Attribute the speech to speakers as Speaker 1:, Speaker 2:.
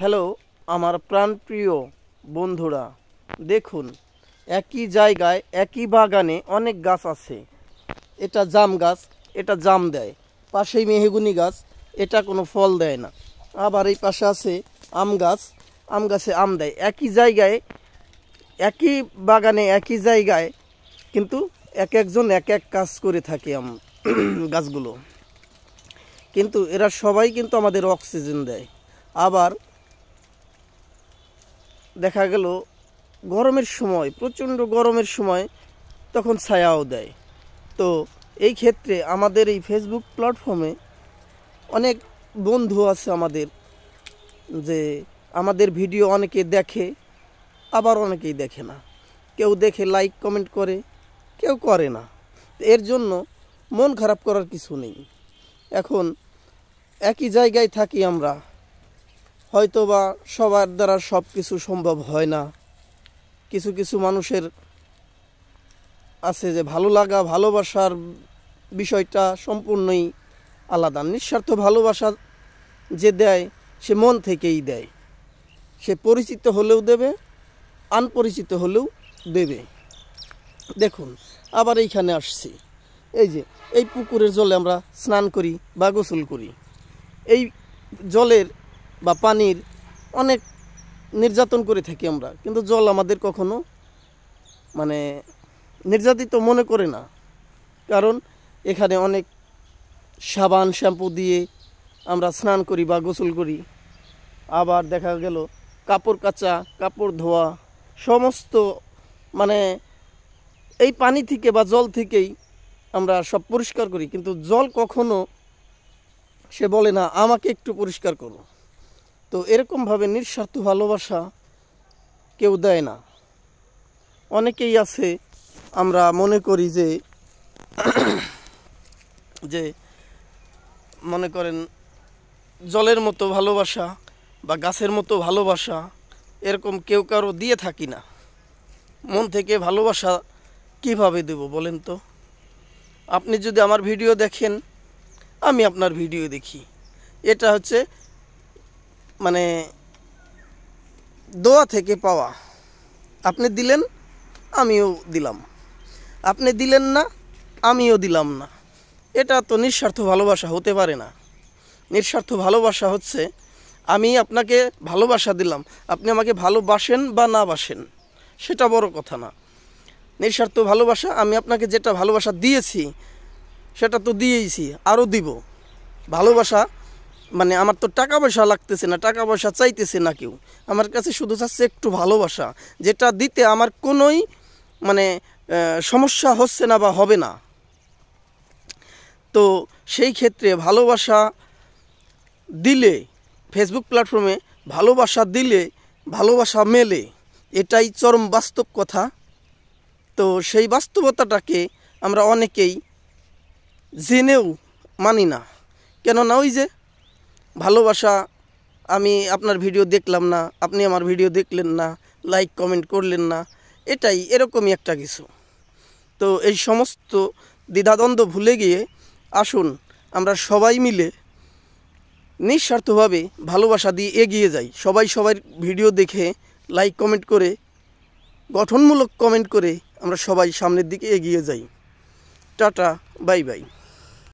Speaker 1: Hello আমার প্রাণপ্রিয় বন্ধুরা, দেখুন একই জায়গায় একই বাগানে অনেক গাছ আছে। এটা জাম গাছ, এটা জাম দেয়। পাশেই মেহগুনি গাছ, এটা কোনো ফল দেয় না। আবার এই পাশে আছে আম গাছ, আম গাছে আম দেয়। একই জায়গায় একই বাগানে একই জায়গায়, কিন্তু এক একজন এক এক কাজ করে থাকে আম গাছগুলো। কিন্তু এরা সবাই কিন্তু আমাদের অক্সিজেন দেয়। আবার দেখা গেল গরমের সময়, প্রচণ্ড গরমের সময় তখন ছায়াও দেয়। তো এই ক্ষেত্রে আমাদের এই ফেসবুক প্ল্যাটফর্মে অনেক বন্ধু আছে আমাদের, যে আমাদের ভিডিও অনেকে দেখে, আবার অনেকেই দেখে না। কেউ দেখে লাইক কমেন্ট করে, কেউ করে না। এর জন্য মন খারাপ করার কিছু নেই। এখন একই জায়গায় থাকি আমরা, হয়তো বা সবার দ্বারা সব কিছু সম্ভব হয় না। কিছু কিছু মানুষের আছে যে ভালো লাগা, ভালোবাসার বিষয়টা সম্পূর্ণই আলাদা। নিঃস্বার্থ ভালোবাসা যে দেয়, সে মন থেকেই দেয়। সে পরিচিত হলেও দেবে, আনপরিচিত হলেও দেবে। দেখুন আবার এইখানে আসছি, এই যে এই পুকুরের জলে আমরা স্নান করি বা গোসল করি। এই জলের বা পানির অনেক নির্যাতন করে থাকি আমরা, কিন্তু জল আমাদের কখনো নির্যাতিত মনে করে না। কারণ এখানে অনেক সাবান শ্যাম্পু দিয়ে আমরা স্নান করি বা গোসল করি। আবার দেখা গেল কাপড় কাচা, কাপড় ধোয়া, সমস্ত এই পানি থেকে বা জল থেকেই আমরা সব পরিষ্কার করি। কিন্তু জল কখনো সে বলে না আমাকে একটু পরিষ্কার করো। তো এরকমভাবে নিঃস্বার্থ ভালোবাসা কেউ দেয় না। অনেকেই আছে আমরা মনে করি যে মনে করেন জলের মতো ভালোবাসা বা গাছের মতো ভালোবাসা এরকম কেউ কারো দিয়ে থাকি না। মন থেকে ভালোবাসা কিভাবে দেব বলেন তো? আপনি যদি আমার ভিডিও দেখেন, আমি আপনার ভিডিও দেখি, এটা হচ্ছে দোয়া থেকে পাওয়া। আপনি দিলেন, আমিও দিলাম। আপনি দিলেন না, আমিও দিলাম না। এটা তো নিঃস্বার্থ ভালোবাসা হতে পারে না। নিঃস্বার্থ ভালোবাসা হচ্ছে আমি আপনাকে ভালোবাসা দিলাম, আপনি আমাকে ভালোবাসেন বা না বাসেন সেটা বড় কথা না। নিঃস্বার্থ ভালোবাসা, আমি আপনাকে যেটা ভালোবাসা দিয়েছি সেটা তো দিয়েইছি, আরও দিব। ভালোবাসা আমার তো টাকা পয়সা লাগতেছে না, টাকা পয়সা চাইতেছে না কেউ। আমার কাছে শুধু চাচ্ছে একটু ভালোবাসা, যেটা দিতে আমার কোনোই সমস্যা হচ্ছে না বা হবে না। তো সেই ক্ষেত্রে ভালোবাসা দিলে, ফেসবুক প্ল্যাটফর্মে ভালোবাসা দিলে ভালোবাসা মেলে, এটাই চরম বাস্তব কথা। তো সেই বাস্তবতাটাকে আমরা অনেকেই জেনেও মানি না। কেননা ওই যে ভালোবাসা, আমি আপনার ভিডিও দেখলাম না, আপনি আমার ভিডিও দেখলেন না, লাইক কমেন্ট করলেন না, এটাই এরকমই একটা কিছু। তো এই সমস্ত দ্বিধাদ্বন্দ্ব ভুলে গিয়ে আসুন আমরা সবাই মিলে নিঃস্বার্থভাবে ভালোবাসা দিয়ে এগিয়ে যাই। সবাই সবার ভিডিও দেখে লাইক কমেন্ট করে, গঠনমূলক কমেন্ট করে আমরা সবাই সামনের দিকে এগিয়ে যাই। Tata, bye bye.